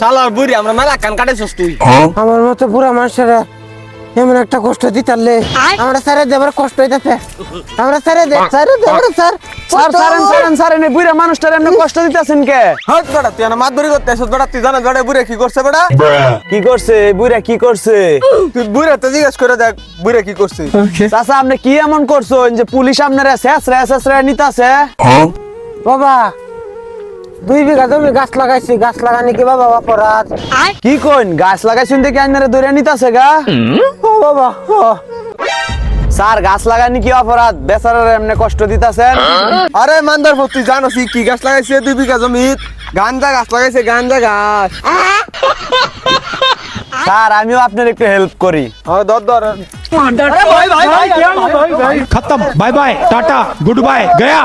শালার বুড়ি আমরা মেলা কান কাটাইছস তুই। আমার মতো বুড়া মানুষের এমন একটা কষ্ট দিতালে আমরা স্যারে দেবার কষ্ট হইতাছে। আমরা স্যারে দে স্যারে দেবার স্যার স্যার এনে বুড়া মানুষটার এমনি কষ্ট দিতেছেন কে? হট বেটা তুই না মাতবরি করতে আসছ বেটা, তুই জানা বেটা বুড়ি কি করছে বেটা? কি করছে বুড়া, কি করছে? তুই বুড়ি তো জিজ্ঞেস করে দেখ বুড়ি কি করছে। চাচা আপনি কি এমন করছেন যে পুলিশ আপনারা শেষরা নিতাছে? বাবা 2 বিঘা জমি গাছ লাগাইছি, গাছ লাগানি কি বাবা অপরাধ? কি কইন গাছ লাগাইছেন দেখে আপনারা ধরে নিতাছে গা? ও বাবা ও স্যার গাছ লাগানি কি অপরাধ? বেচারার এমনি কষ্ট দিতাছেন? আরে মান্দার পুত তুই জানোস কি গাছ লাগাইছে 2 বিঘা জমিত? গাঞ্জা গাছ লাগাইছে, গাঞ্জা গাছ। স্যার আমিও আপনার একটু হেল্প করি। হ্যাঁ ধর खत्म, bye bye tata goodbye गया।